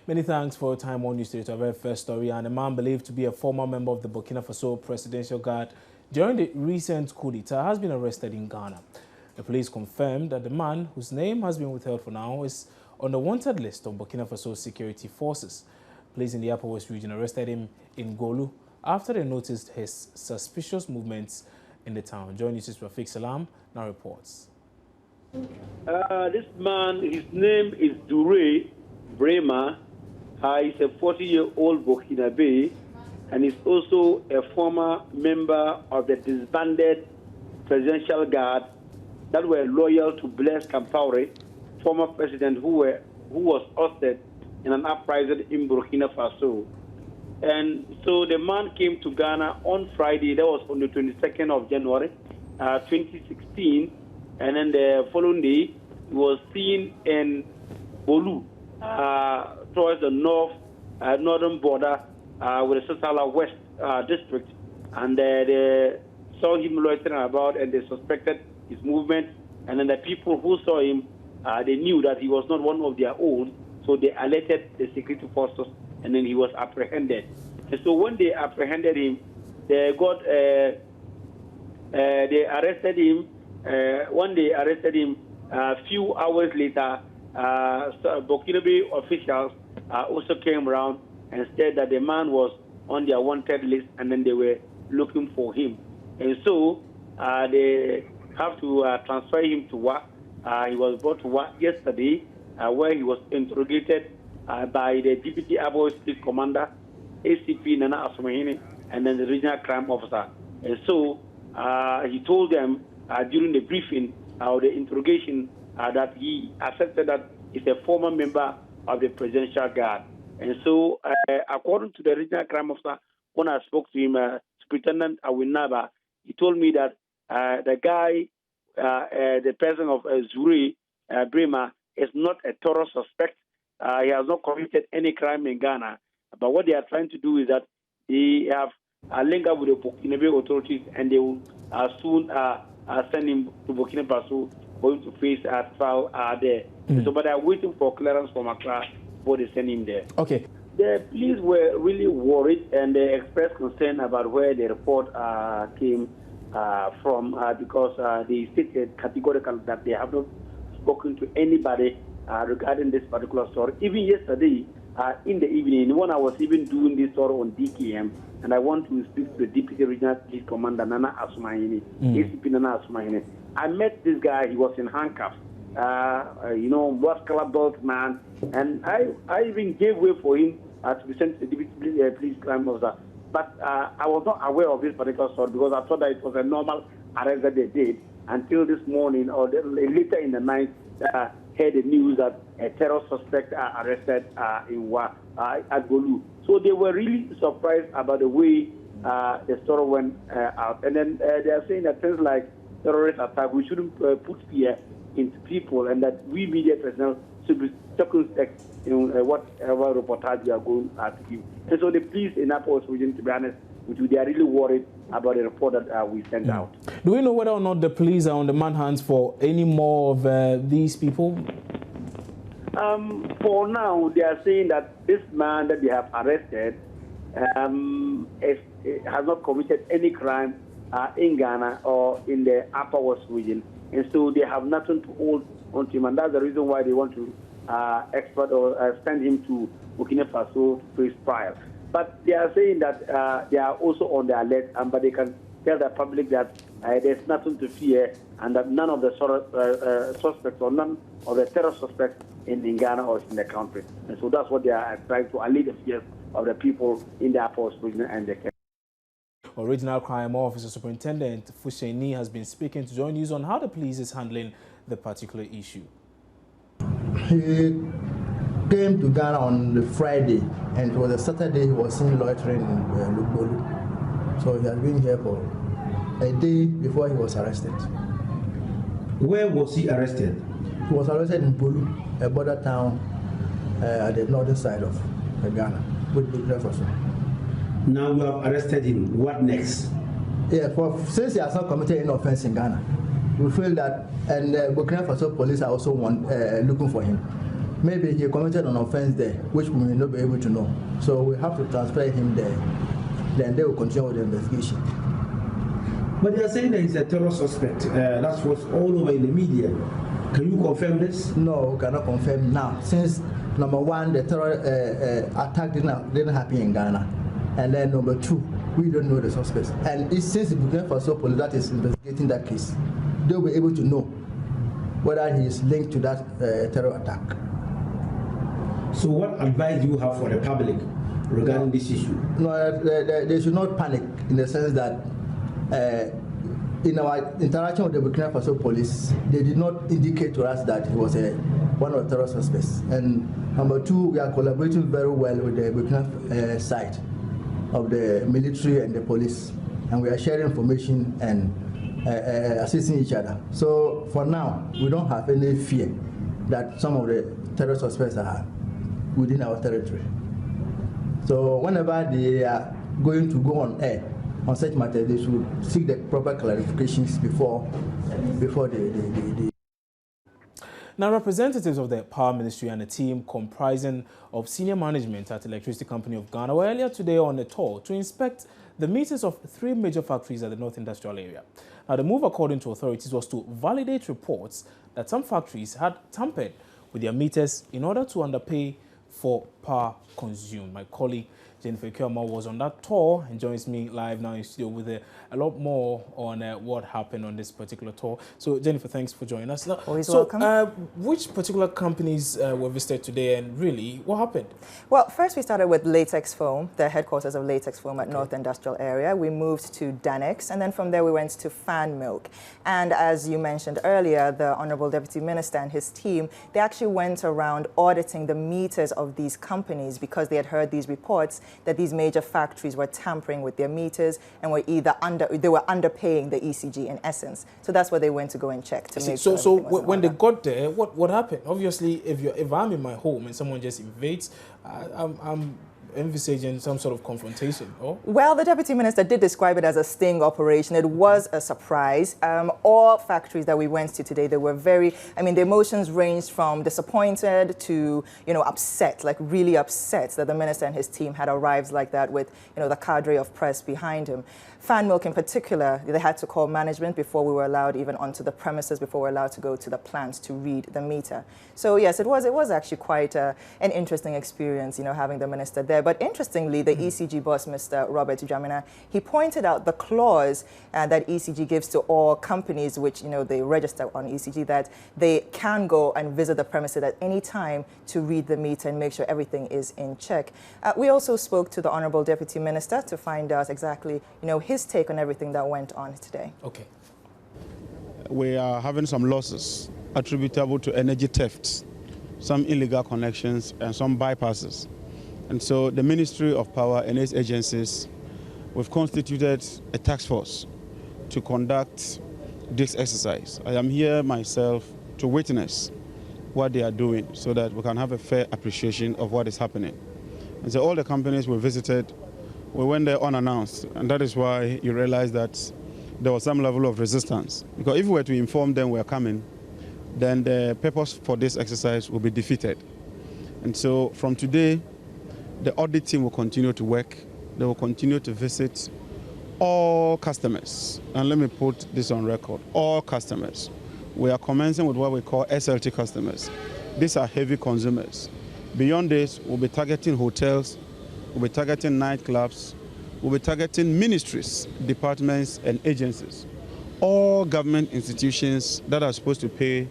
Many thanks for your time on News Today. To our very first story, and a man believed to be a former member of the Burkina Faso Presidential Guard during the recent coup d'etat has been arrested in Ghana. The police confirmed that the man, whose name has been withheld for now, is on the wanted list of Burkina Faso security forces. Police in the Upper West region arrested him in Golu after they noticed his suspicious movements in the town. Join News' Rafik Salam now reports. This man, his name is Dure Brema. He's a 40-year-old Burkinabe, and he's also a former member of the disbanded Presidential Guard that were loyal to Blaise Compaoré, former president who was ousted in an uprising in Burkina Faso. And so the man came to Ghana on Friday. That was on the 22nd of January, 2016. And then the following day, he was seen in Bolu, towards the northern border with the Sasala West district. And they saw him loitering about, and they suspected his movement. And then the people who saw him, they knew that he was not one of their own, so they alerted the security forces, and then he was apprehended. And so when they apprehended him, they arrested him. When they arrested him, a few hours later, Burkinabe officials also came around and said that the man was on their wanted list, and then they were looking for him. And so they have to transfer him to Wa. He was brought to Wa yesterday, where he was interrogated by the Deputy Abo State Commander, ACP Nana Asumahine, and then the Regional Crime Officer. And so he told them during the briefing or the interrogation that he accepted that he's a former member of the Presidential Guard. And so, according to the Regional Crime Officer, when I spoke to him, Superintendent Awinaba, he told me that the guy, the person of Zuri Brema, is not a thorough suspect. He has not committed any crime in Ghana. But what they are trying to do is that they have a link up with the Burkinabe authorities, and they will soon send him to Burkina Faso for him to face a trial there. So, but they are waiting for clearance from Accra before they send him there. Okay. The police were really worried, and they expressed concern about where the report came from because they stated categorically that they have not spoken to anybody regarding this particular story. Even yesterday, in the evening, when I was even doing this story on DKM, and I want to speak to the Deputy Regional Police Commander, Nana Asumahine, ACP Nana Asumahine. I met this guy. He was in handcuffs, muscular built man, and I even gave way for him to be sent to the Deputy Police Crime Officer. But I was not aware of this particular story because I thought that it was a normal arrest that they did until this morning or later in the night. Heard the news that a terror suspect arrested in at Golu. So they were really surprised about the way the story went out. And then they are saying that things like terrorist attack, we shouldn't put fear into people, and that we media personnel should be circumspect in whatever reportage we are going to give. And so the police in Upper West region, to be honest with you, they are really worried about the report that we sent out. Do we know whether or not the police are on the manhunt for any more of these people? For now, they are saying that this man that they have arrested has not committed any crime in Ghana or in the Upper West region, and so they have nothing to hold on to him, and that's the reason why they want to export or send him to Burkina Faso to face trial. But they are saying that they are also on the alert, but they can tell the public that there's nothing to fear, and that none of the suspects or none of the terror suspects in Ghana or in the country. And so that's what they are trying to allay the fears of the people in the Upper West region and the country. Regional Crime Officer Superintendent Fusheni has been speaking to Joy News on how the police is handling the particular issue. He came to Ghana on the Friday, and it was a Saturday he was seen loitering in Lubolu. So he had been here for a day before he was arrested. Where was he arrested? He was arrested in Bolu, a border town at the northern side of Ghana, with Burkina Faso. Now you have arrested him. What next? Yeah, since he has not committed any offense in Ghana, we feel that, and Burkina Faso police are also looking for him. maybe he committed an offense there, which we may not be able to know. So we have to transfer him there. Then they will continue with the investigation. But they are saying that he's a terror suspect. That's what's all over in the media. Can you confirm this? No, we cannot confirm now. Since number one, the terror attack didn't happen in Ghana. And then number two, we don't know the suspects. And since the Burkina Faso police that is investigating that case, they'll be able to know whether he is linked to that terror attack. So what advice do you have for the public regarding this issue? No, they should not panic in the sense that in our interaction with the Burkina Faso police, they did not indicate to us that he was one of the terror suspects. And number two, we are collaborating very well with the Burkina side of the military and the police, and we are sharing information and assisting each other. So for now, we don't have any fear that some of the terror suspects are within our territory. So whenever they are going to go on air on such matters, they should seek the proper clarifications before they. Now, representatives of the Power Ministry and a team comprising of senior management at Electricity Company of Ghana were earlier today on a tour to inspect the meters of 3 major factories at the North Industrial Area. Now, the move, according to authorities, was to validate reports that some factories had tampered with their meters in order to underpay for power consumed. My colleague Jennifer Kioma was on that tour and joins me live now in studio with a lot more on what happened on this particular tour. So, Jennifer, thanks for joining us. Always welcome. Which particular companies were visited today, and really, what happened? Well, first we started with Latex Foam, the headquarters of Latex Foam at North Industrial Area. We moved to Danex, and then from there we went to Fan Milk. And as you mentioned earlier, the Honorable Deputy Minister and his team, they actually went around auditing the meters of these companies because they had heard these reports that these major factories were tampering with their meters and were underpaying the ECG in essence. So that's what they went to go and check to make sure. So when they got there, what happened? Obviously, if I'm in my home and someone just invades, I'm envisaging some sort of confrontation. Oh? Well, the Deputy Minister did describe it as a sting operation. It was a surprise. All factories that we went to today, they were the emotions ranged from disappointed to, upset, like really upset that the Minister and his team had arrived like that with, the cadre of press behind him. Fan Milk in particular, they had to call management before we were allowed even onto the premises, before we were allowed to go to the plant to read the meter. So yes, it was actually quite an interesting experience, having the minister there. But interestingly, the ECG boss, Mr. Robert Jamina, he pointed out the clause that ECG gives to all companies which, they register on ECG, that they can go and visit the premises at any time to read the meter and make sure everything is in check. We also spoke to the Honorable Deputy Minister to find out exactly, his take on everything that went on today. Okay. We are having some losses attributable to energy thefts, some illegal connections, and some bypasses. And so the Ministry of Power and its agencies, we've constituted a task force to conduct this exercise. I am here myself to witness what they are doing so that we can have a fair appreciation of what is happening. And so all the companies we visited, we went there unannounced, and that is why you realize that there was some level of resistance. Because if we were to inform them we are coming, then the purpose for this exercise will be defeated. And so from today, the audit team will continue to work. They will continue to visit all customers. And let me put this on record, all customers. We are commencing with what we call SLT customers. These are heavy consumers. Beyond this, we'll be targeting hotels, we'll be targeting nightclubs, we'll be targeting ministries, departments, and agencies. All government institutions that are supposed to pay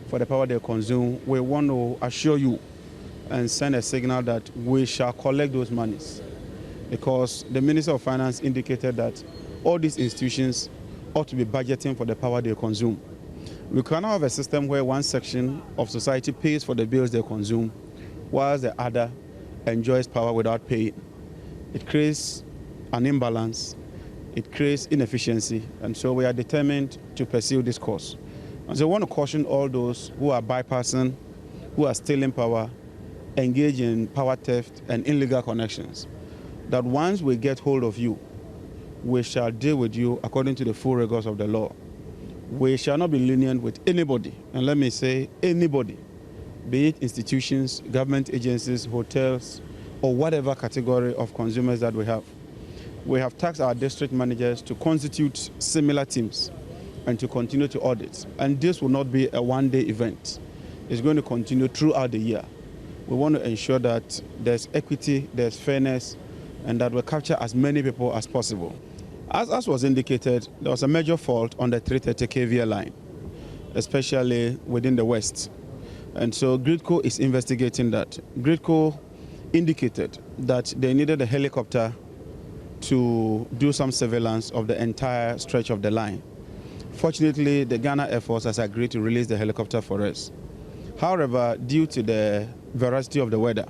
for the power they consume, we want to assure you and send a signal that we shall collect those monies. Because the Minister of Finance indicated that all these institutions ought to be budgeting for the power they consume. We cannot have a system where one section of society pays for the bills they consume, whilst the other enjoys power without paying. It creates an imbalance, it creates inefficiency, and so we are determined to pursue this course. And so I want to caution all those who are bypassing, who are stealing power, engage in power theft and illegal connections, that once we get hold of you, we shall deal with you according to the full rigors of the law. We shall not be lenient with anybody, and let me say anybody, be it institutions, government agencies, hotels, or whatever category of consumers that we have. We have tasked our district managers to constitute similar teams and to continue to audit. And this will not be a one-day event. It's going to continue throughout the year. We want to ensure that there's equity, there's fairness, and that we capture as many people as possible. As was indicated, there was a major fault on the 330 kVA line, especially within the west. And so Gridco is investigating that. Gridco indicated that they needed a helicopter to do some surveillance of the entire stretch of the line. Fortunately, the Ghana Air Force has agreed to release the helicopter for us. However, due to the veracity of the weather,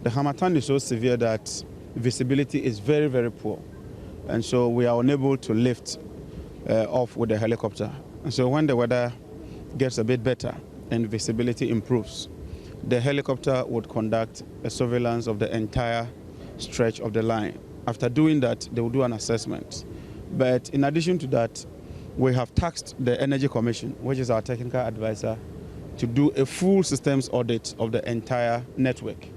the harmattan is so severe that visibility is very, very poor. And so we are unable to lift off with the helicopter. And so when the weather gets a bit better and visibility improves, the helicopter would conduct a surveillance of the entire stretch of the line. After doing that, they will do an assessment. But in addition to that, we have tasked the Energy Commission, which is our technical advisor, to do a full systems audit of the entire network.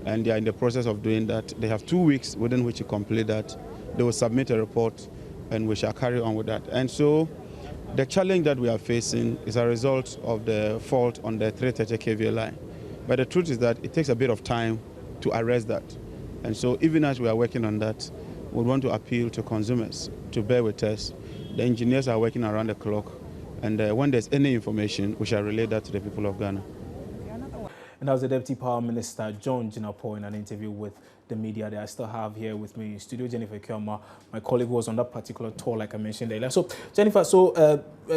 And they are in the process of doing that. They have 2 weeks within which to complete that. They will submit a report, and we shall carry on with that. And so the challenge that we are facing is a result of the fault on the 330 kVA line. But the truth is that it takes a bit of time to arrest that. And so even as we are working on that, we want to appeal to consumers to bear with us. The engineers are working around the clock, and when there's any information, we shall relay that to the people of Ghana. And that was the Deputy Power Minister, John Jinapor, in an interview with the media that I still have here with me in studio. Jennifer Kioma, my colleague, was on that particular tour, like I mentioned earlier. So, Jennifer,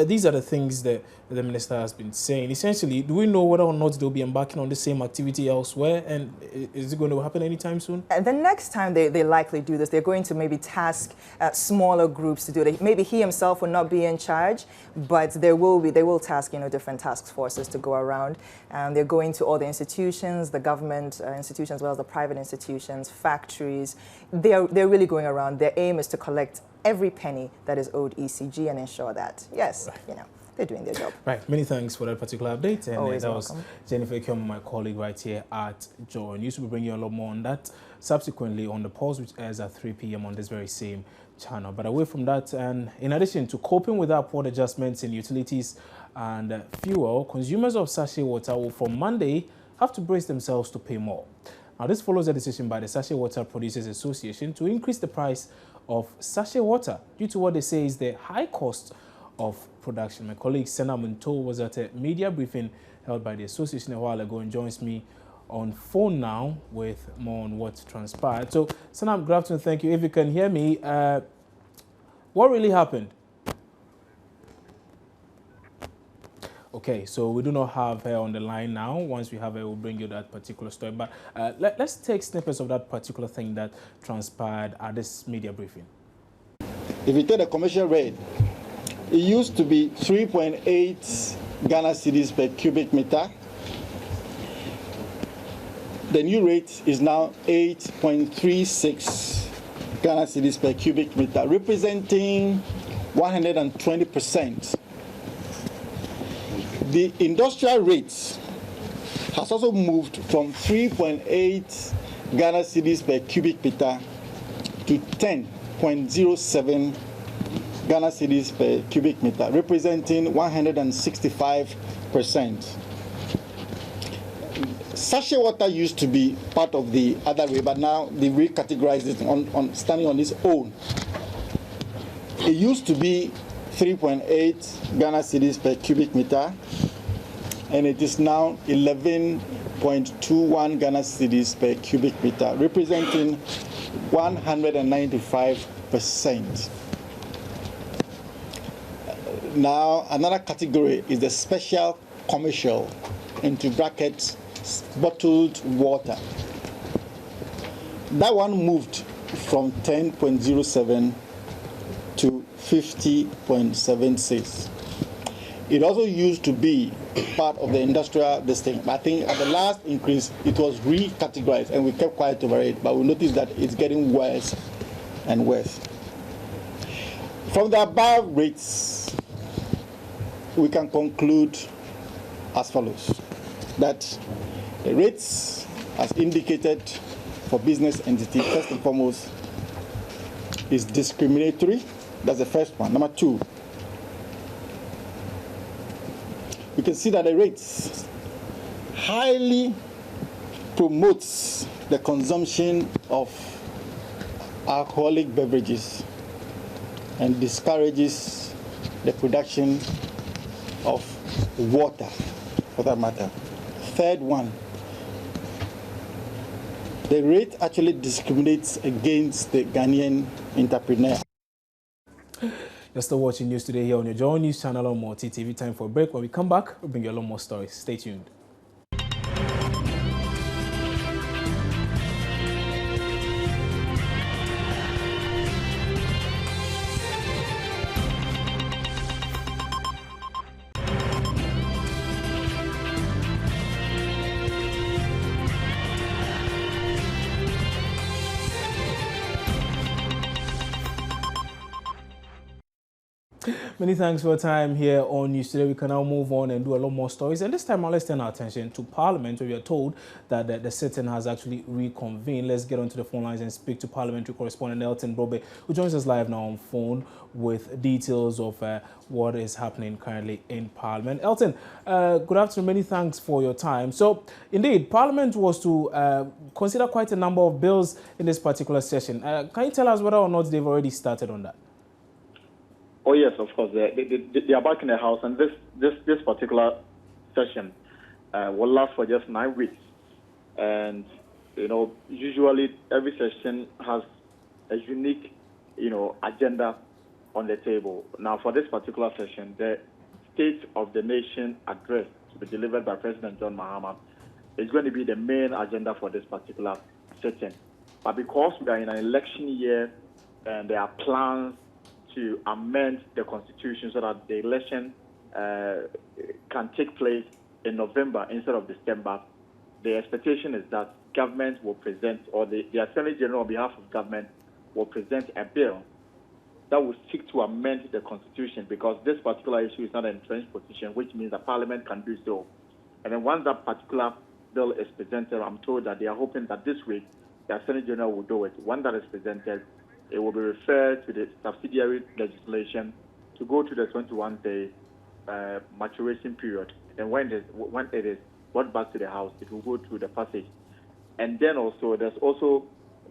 these are the things that the minister has been saying. Essentially, do we know whether or not they'll be embarking on the same activity elsewhere? And is it going to happen anytime soon? The next time they likely do this, they're going to maybe task smaller groups to do it. Maybe he himself will not be in charge, but they will task different task forces to go around. They're going to all the institutions, the government institutions, as well as the private institutions, factories. They're really going around. Their aim is to collect every penny that is owed ECG and ensure that, yes, they're doing their job. Right. Many thanks for that particular update. And Always that welcome. was Jennifer Kioma, my colleague right here at Joy News. We'll be bringing you a lot more on that subsequently on the Pulse, which airs at 3 p.m. on this very same channel. But away from that, and in addition to coping with upward adjustments in utilities and fuel, consumers of sachet water will from Monday have to brace themselves to pay more. Now, this follows a decision by the Sachet Water Producers Association to increase the price of sachet water due to what they say is the high cost of production. My colleague Sena Munto was at a media briefing held by the association a while ago and joins me on phone now with more on what transpired. So, Sena, good afternoon. Thank you. If you can hear me, what really happened? Okay, so we do not have her on the line now. Once we have her, we'll bring you that particular story. But let's take snippets of that particular thing that transpired at this media briefing. If you take the commercial rate, it used to be 3.8 Ghana cedis per cubic meter. The new rate is now 8.36 Ghana cedis per cubic meter, representing 120%. The industrial rate has also moved from 3.8 Ghana cedis per cubic meter to 10.07 Ghana cedis per cubic meter, representing 165%. Sachet water used to be part of the other rate, but now they recategorized it on standing on its own. It used to be 3.8 Ghana cedis per cubic meter, and it is now 11.21 Ghana cedis per cubic meter, representing 195%. Now, another category is the special commercial, into brackets, bottled water. That one moved from 10.07 to 50.76. It also used to be part of the industrial listing. I think at the last increase, it was recategorized, and we kept quiet over it, but we noticed that it's getting worse and worse. From the above rates, we can conclude as follows. that the rates, as indicated for business entity, first and foremost, is discriminatory. That's the first one. Number two, you can see that the rates highly promotes the consumption of alcoholic beverages and discourages the production of water, for that matter. Third one, the rate actually discriminates against the Ghanaian entrepreneur. You're still watching News Today here on your Joy News channel on Multi TV. Time for a break. When we come back, we'll bring you a lot more stories. Stay tuned. Many thanks for your time here on News Today. We can now move on and do a lot more stories. And this time, let's turn our attention to Parliament, where we are told that the sitting has actually reconvened. Let's get onto the phone lines and speak to Parliamentary correspondent Elton Brobe, who joins us live now on phone with details of what is happening currently in Parliament. Elton, good afternoon. Many thanks for your time. So, indeed, Parliament was to consider quite a number of bills in this particular session. Can you tell us whether or not they've already started on that? Oh yes, of course. They are back in the House, and this particular session will last for just 9 weeks. And usually every session has a unique, agenda on the table. Now, for this particular session, the State of the Nation address to be delivered by President John Mahama is going to be the main agenda for this particular session. But because we are in an election year, and there are plans to amend the constitution so that the election can take place in November instead of December, the expectation is that government will present, or the Attorney General on behalf of government will present a bill that will seek to amend the constitution, because this particular issue is not an entrenched position, which means that Parliament can do so. And then once that particular bill is presented, I'm told that they are hoping that this week the Attorney General will do it. When that is presented, it will be referred to the subsidiary legislation to go to the 21-day maturation period. And when it is brought back to the House, it will go through the passage. And then also, there's also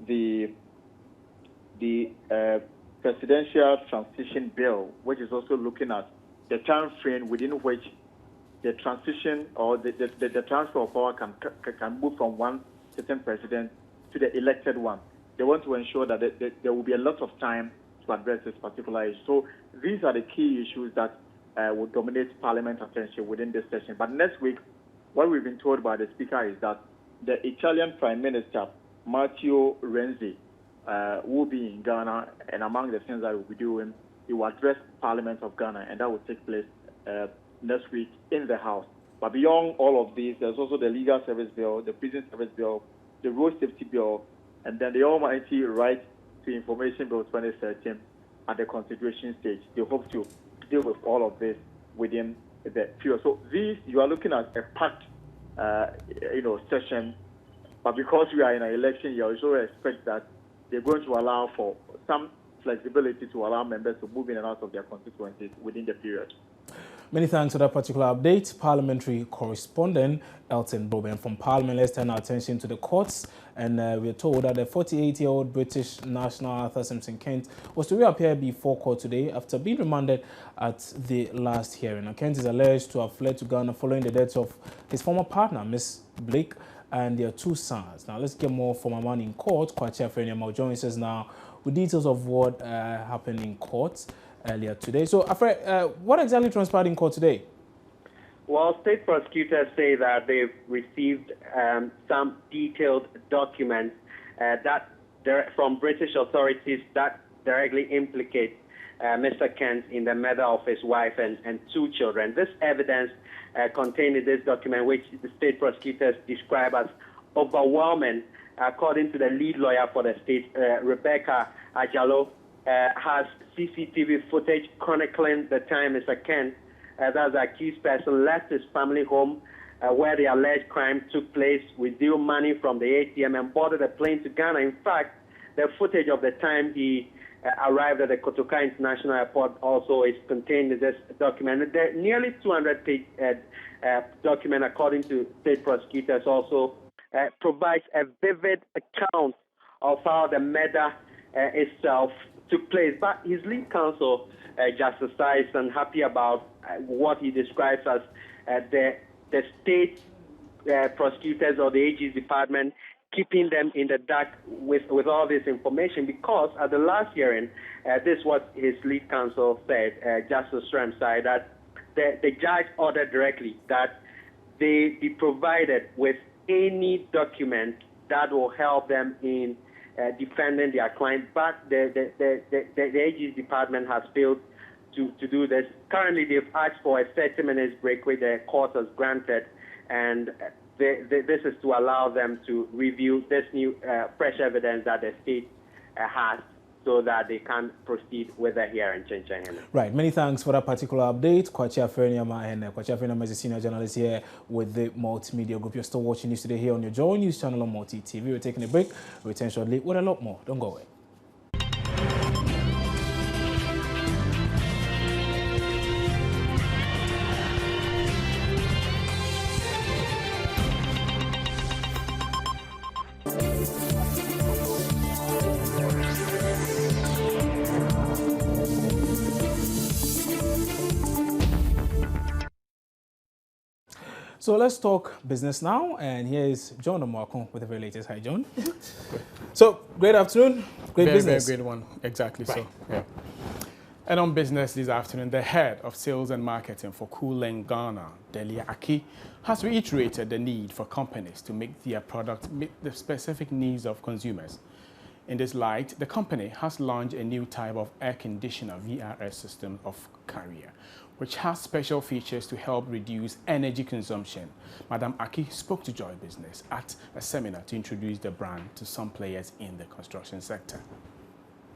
the presidential transition bill, which is also looking at the time frame within which the transition or the transfer of power can move from one certain president to the elected one. They want to ensure that there will be a lot of time to address this particular issue. So these are the key issues that will dominate Parliament attention within this session. But next week, what we've been told by the Speaker is that the Italian Prime Minister, Matteo Renzi, will be in Ghana, and among the things that he will be doing, he will address Parliament of Ghana, and that will take place next week in the House. But beyond all of these, there's also the Legal Service Bill, the Prison Service Bill, the Road Safety Bill, and then the almighty Right to Information Bill 2013 at the consideration stage. They hope to deal with all of this within the period. So these, you are looking at a packed, session. But because we are in an election, you also expect that they're going to allow for some flexibility to allow members to move in and out of their constituencies within the period. Many thanks for that particular update. Parliamentary correspondent Elton Brobe. And from Parliament, let's turn our attention to the courts. And we're told that the 48-year-old British national Arthur Simpson Kent was to reappear before court today after being remanded at the last hearing. Now, Kent is alleged to have fled to Ghana following the death of his former partner, Miss Blake, and their 2 sons. Now, let's get more from a man in court. Kwacha Afreniama joins us now with details of what happened in court earlier today. So, Afre, what exactly transpired in court today? Well, state prosecutors say that they've received some detailed documents from British authorities that directly implicate Mr. Kent in the murder of his wife and 2 children. This evidence contained in this document, which the state prosecutors describe as overwhelming, according to the lead lawyer for the state, Rebecca Ajalo, has CCTV footage chronicling the time Mr. Kent, that's the accused person, left his family home where the alleged crime took place, withdrew money from the ATM and boarded a plane to Ghana. In fact, the footage of the time he arrived at the Kotoka International Airport also is contained in this document. The nearly 200-page document, according to state prosecutors, also provides a vivid account of how the murder itself took place. But his lead counsel, Justice Sai, is unhappy about what he describes as the state prosecutors or the AG's department keeping them in the dark with all this information, because at the last hearing, this is what his lead counsel said, Justice Sai, that the judge ordered directly that they be provided with any document that will help them in defending their client, but the AG's department has failed to do this. Currently, they've asked for a 30-minute break, which the court has granted, and this is to allow them to review this new fresh evidence that the state has, so that they can proceed with the hearing. Right. Many thanks for that particular update. Kwacha Ferniama and Kwacha Ferniama is a senior journalist here with the Multimedia Group. You're still watching news today here on your Joy News channel on Multi TV. We're taking a break. We'll return shortly with a lot more. Don't go away. So let's talk business now, and here is John Omarkon with the very latest. Hi, John. So, great afternoon, great business. Very great one, exactly. Right. So, yeah. And on business this afternoon, the head of sales and marketing for Cooling Ghana, Delali, has reiterated the need for companies to make their product meet the specific needs of consumers. In this light, the company has launched a new type of air conditioner VRF system of Carrier, which has special features to help reduce energy consumption. Madam Aki spoke to Joy Business at a seminar to introduce the brand to some players in the construction sector.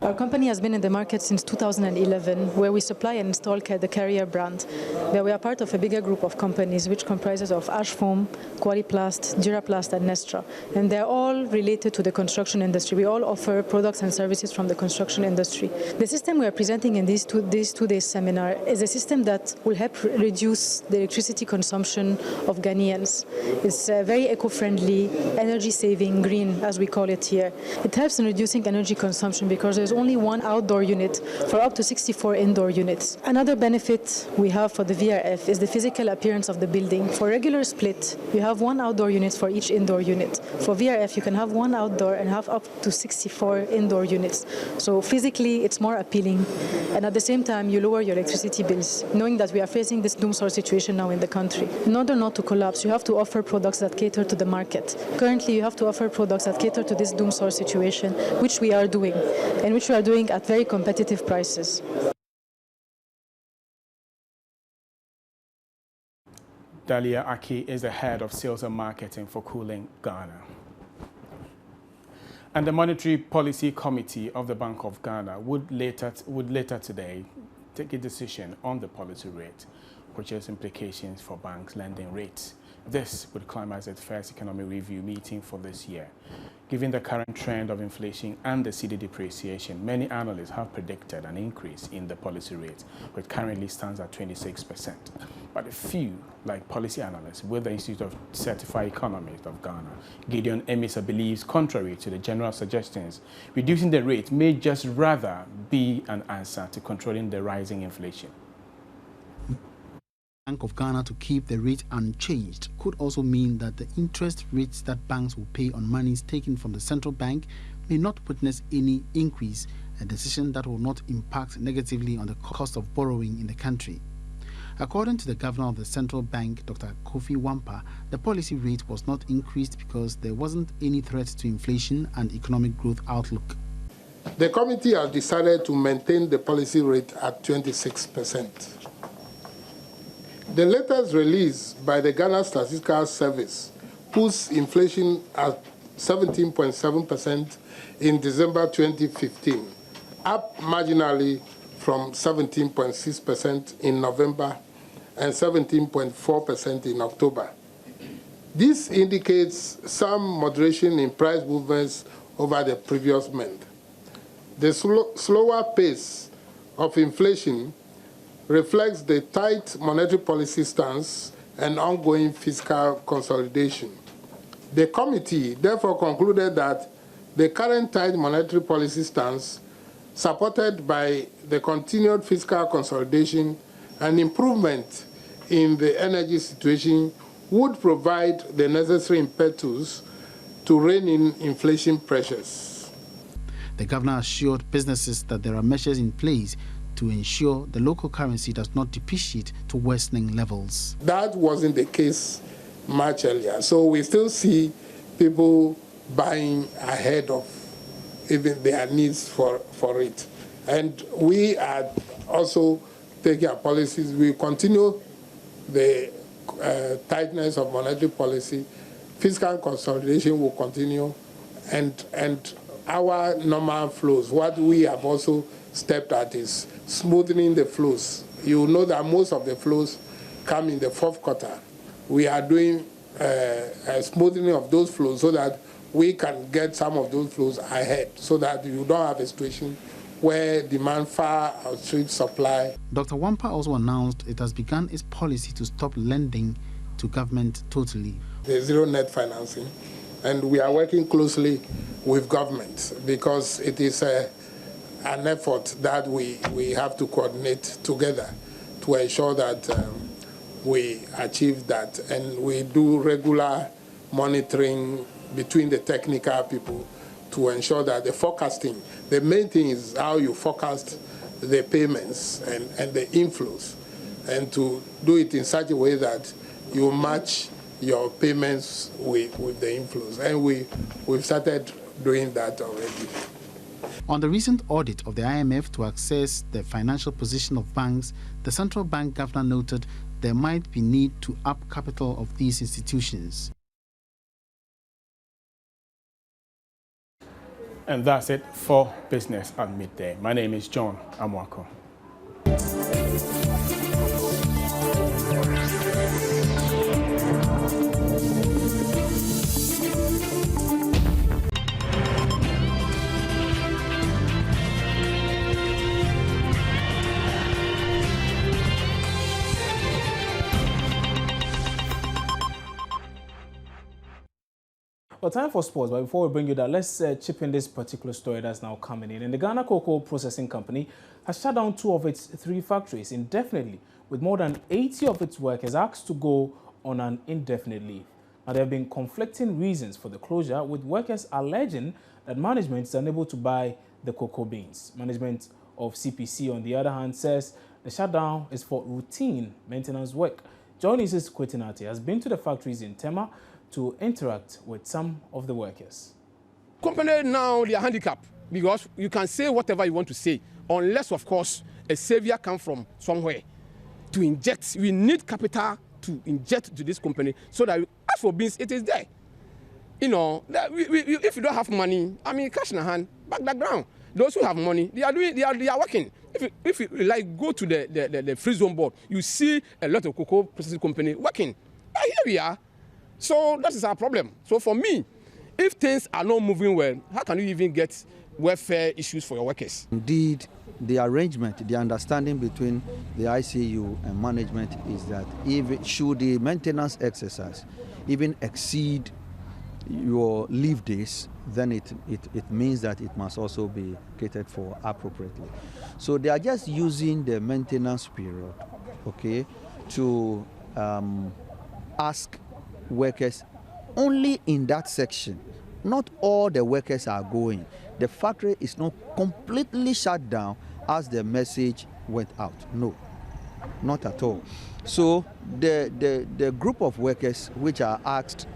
Our company has been in the market since 2011, where we supply and install the Carrier brand. Where we are part of a bigger group of companies, which comprises of Ashfoam, Qualiplast, Duraplast, and Nestra. And they're all related to the construction industry. We all offer products and services from the construction industry. The system we are presenting in this two-day seminar is a system that will help reduce the electricity consumption of Ghanaians. It's very eco-friendly, energy-saving, green, as we call it here. It helps in reducing energy consumption because there's only one outdoor unit for up to 64 indoor units. Another benefit we have for the VRF is the physical appearance of the building. For regular split, you have one outdoor unit for each indoor unit. For VRF, you can have one outdoor and have up to 64 indoor units. So physically, it's more appealing. And at the same time, you lower your electricity bills, knowing that we are facing this doom-sore situation now in the country. In order not to collapse, you have to offer products that cater to the market. Currently, you have to offer products that cater to this doom-sore situation, which we are doing, and which we are doing at very competitive prices. Dalia Aki is the head of sales and marketing for Cooling Ghana. And the Monetary Policy Committee of the Bank of Ghana would later today take a decision on the policy rate, which has implications for banks' lending rates. This would climb as its first economic review meeting for this year. Given the current trend of inflation and the cedi depreciation, many analysts have predicted an increase in the policy rate, which currently stands at 26%. But a few, like policy analysts with the Institute of Certified Economists of Ghana, Gideon Emisa, believes, contrary to the general suggestions, reducing the rate may just rather be an answer to controlling the rising inflation. Bank of Ghana to keep the rate unchanged could also mean that the interest rates that banks will pay on monies taken from the central bank may not witness any increase, a decision that will not impact negatively on the cost of borrowing in the country. According to the governor of the central bank, Dr. Kofi Wampa, the policy rate was not increased because there wasn't any threat to inflation and economic growth outlook. The committee has decided to maintain the policy rate at 26%. The latest release by the Ghana Statistical Service puts inflation at 17.7% in December 2015, up marginally from 17.6% in November and 17.4% in October. This indicates some moderation in price movements over the previous month. The slower pace of inflation reflects the tight monetary policy stance and ongoing fiscal consolidation. The committee therefore concluded that the current tight monetary policy stance, supported by the continued fiscal consolidation and improvement in the energy situation, would provide the necessary impetus to rein in inflation pressures. The governor assured businesses that there are measures in place to ensure the local currency does not depreciate to worsening levels. That wasn't the case much earlier. So we still see people buying ahead of even their needs for it. And we are also taking our policies. We continue the tightness of monetary policy. Fiscal consolidation will continue, and our normal flows. What we have also stepped at is smoothing the flows. You know that most of the flows come in the fourth quarter. We are doing a smoothing of those flows so that we can get some of those flows ahead, so that you don't have a situation where demand far outstrips supply. Dr. Wampa also announced it has begun its policy to stop lending to government totally. The zero net financing, and we are working closely with government because it is an effort that we have to coordinate together to ensure that we achieve that, and we do regular monitoring between the technical people to ensure that the forecasting, the main thing is how you forecast the payments and the inflows, and to do it in such a way that you match your payments with the inflows. And we've started doing that already. On the recent audit of the IMF to assess the financial position of banks, the central bank governor noted there might be need to up capital of these institutions. And that's it for Business at Midday. My name is John Amwako. Well, time for sports, but before we bring you that, let's chip in this particular story that's now coming in. And the Ghana Cocoa Processing Company has shut down 2 of its 3 factories indefinitely, with more than 80 of its workers asked to go on an indefinite leave. Now, there have been conflicting reasons for the closure, with workers alleging that management is unable to buy the cocoa beans. Management of CPC, on the other hand, says the shutdown is for routine maintenance work. John Isis Kwetinati has been to the factories in Tema to interact with some of the workers. Company now, they are handicapped because you can say whatever you want to say, unless, of course, a savior comes from somewhere to inject. We need capital to inject to this company so that, as for beans, it is there. You know, if you don't have money, I mean, cash in the hand, back that ground. Those who have money, they are working. If you like go to the free zone board, you see a lot of cocoa processing company working. But here we are. So that is our problem. So for me, if things are not moving well, how can you even get welfare issues for your workers? Indeed, the arrangement, the understanding between the ICU and management is that should the maintenance exercise even exceed your leave days, then it means that it must also be catered for appropriately. So they are just using the maintenance period, okay, to ask workers only in that section. Not all the workers are going. The factory is not completely shut down as the message went out. No, not at all. So the group of workers which are asked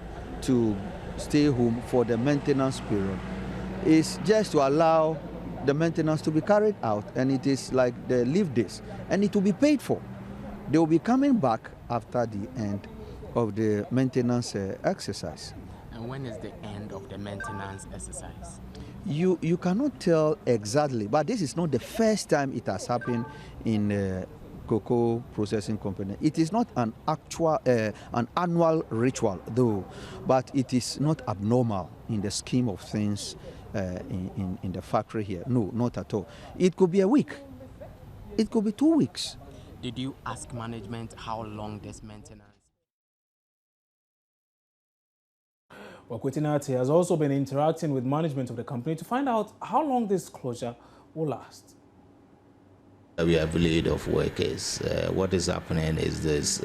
to stay home for the maintenance period is just to allow the maintenance to be carried out, and it is like the leave days, and it will be paid for. They will be coming back after the end of the maintenance exercise. And when is the end of the maintenance exercise? You cannot tell exactly, but this is not the first time it has happened in cocoa processing company. It is not an annual ritual, though, but it is not abnormal in the scheme of things in the factory here. No, not at all. It could be a week. It could be 2 weeks. Did you ask management how long this maintenance? Wakwetinati has also been interacting with management of the company to find out how long this closure will last. We have laid off workers. What is happening is this.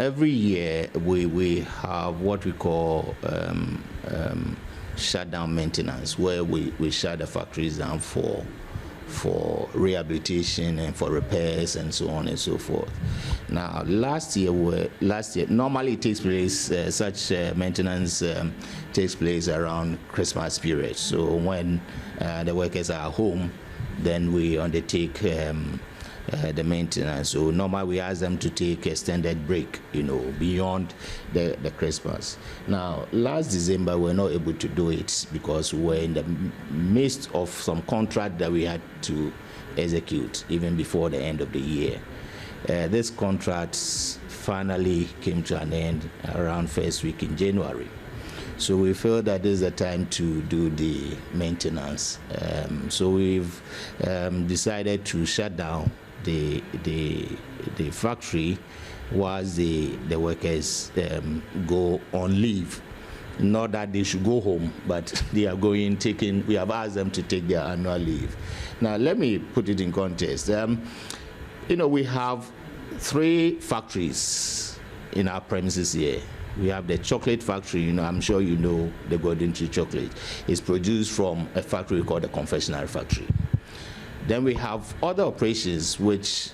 Every year we have what we call shutdown maintenance, where we shut the factories down for rehabilitation and for repairs and so on and so forth. Now, last year normally it takes place, such maintenance takes place around Christmas period. So when the workers are home, then we undertake the maintenance. So normally we ask them to take extended break, beyond the Christmas. Now, last December we were not able to do it because we were in the midst of some contract that we had to execute even before the end of the year. This contract finally came to an end around first week in January. So we felt that this is the time to do the maintenance. So we've decided to shut down the factory whilst the workers go on leave. Not that they should go home, but they are we have asked them to take their annual leave. Now, let me put it in context. We have 3 factories in our premises here. We have the chocolate factory, I'm sure you know the Golden Tree chocolate. It's produced from a factory called the confectionery factory. Then we have other operations which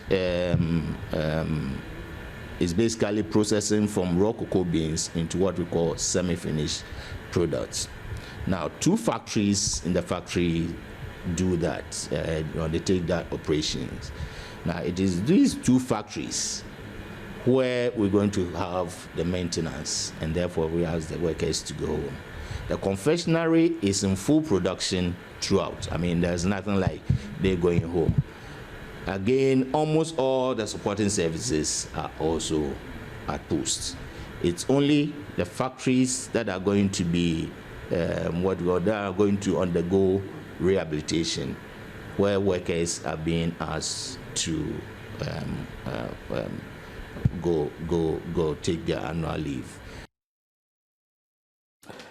is basically processing from raw cocoa beans into what we call semi-finished products. Now, 2 factories in the factory do that, they take that operations. Now, it is these 2 factories where we're going to have the maintenance, and therefore we ask the workers to go home. The confectionery is in full production throughout. I mean, there's nothing like they're going home. Again, almost all the supporting services are also at post. It's only the factories that are going to be that are going to undergo rehabilitation, where workers are being asked to go take their annual leave.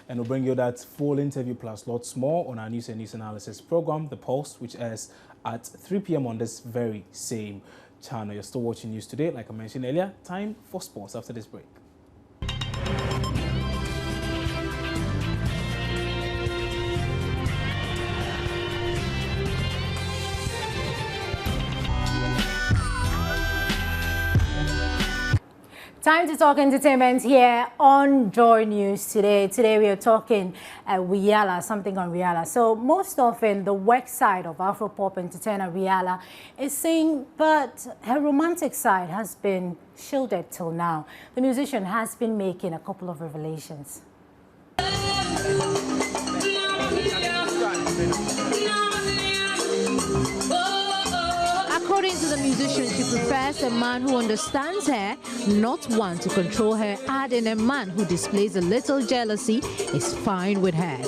And we'll bring you that full interview plus lots more on our news and news analysis program, The Pulse, which airs at 3 p.m. on this very same channel. You're still watching News Today. Like I mentioned earlier, time for sports after this break. Time to talk entertainment here on Joy News Today. Today we are talking Riala, something on Riala. So most often the work side of Afropop entertainer Riala is seen, but her romantic side has been shielded till now. The musician has been making a couple of revelations. According to the musician, she prefers a man who understands her, not one to control her, adding a man who displays a little jealousy is fine with her.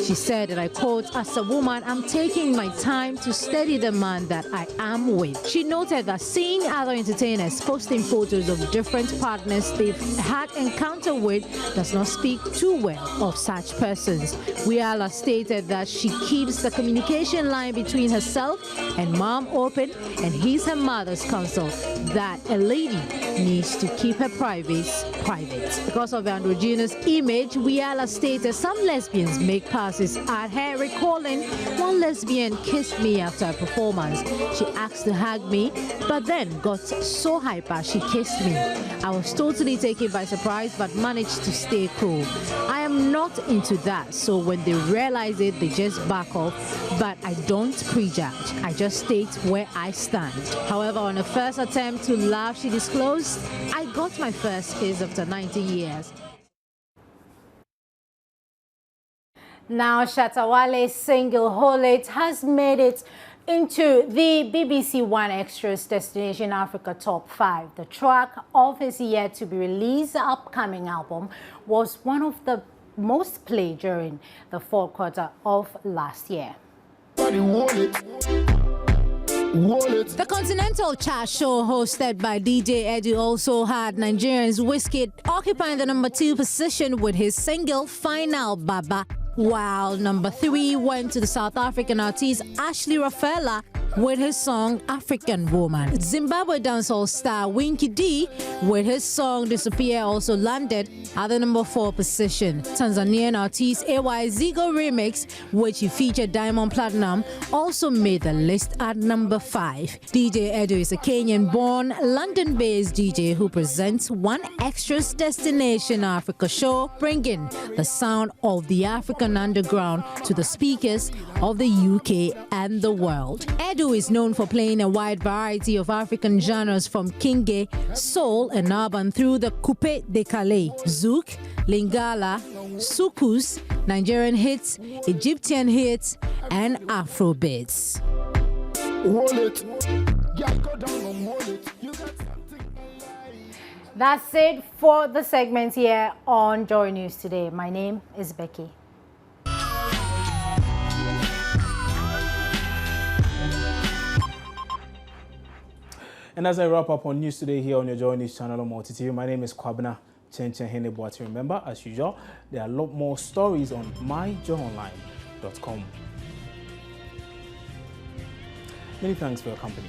She said, and I quote, "As a woman, I'm taking my time to study the man that I am with." She noted that seeing other entertainers posting photos of different partners they've had encounter with does not speak too well of such persons. Riala stated that she keeps the communication line between herself and mom open, and he's her mother's counsel that a lady needs to keep her privacy private. Because of the androgynous image, Riala stated some lesbians make passes at her, recalling, "One lesbian kissed me after a performance. She asked to hug me, but then got so hyper she kissed me. I was totally taken by surprise but managed to stay cool. I am not into that, so when they realize it, they just back off, but I don't prejudge. I just state where I stand." However, on a first attempt to laugh, she disclosed, "I got my first kiss after 19 years. Now, Shatta Wale's single Hold It has made it Into the BBC One Extras Destination Africa Top 5. The track of his yet-to-be-released upcoming album was one of the most played during the fourth quarter of last year. The Continental Chart Show hosted by DJ Edu also had Nigerian's Wizkid occupying the number 2 position with his single Final Baba, while number 3 went to the South African artist Ashley Raffaella with his song African Woman. Zimbabwe dancehall star Winky D with his song Disappear also landed at the number 4 position. Tanzanian artist AY Zigo Remix, which he featured Diamond Platinum, also made the list at number 5. DJ Edo is a Kenyan-born, London-based DJ who presents One Extras Destination Africa show, bringing the sound of the African underground to the speakers of the UK and the world. Edo is known for playing a wide variety of African genres from Kinge, soul and urban through the Coupé Décalé, Zouk, Lingala, Soukous, Nigerian hits, Egyptian hits, and Afrobeats. That's it for the segment here on Joy News Today. My name is Becky. And as I wrap up on News Today here on your Joy News channel on Multi-TV, my name is Kwabena Chenchen Heneboati. Remember, as usual, there are a lot more stories on myjoyonline.com. Many thanks for your company.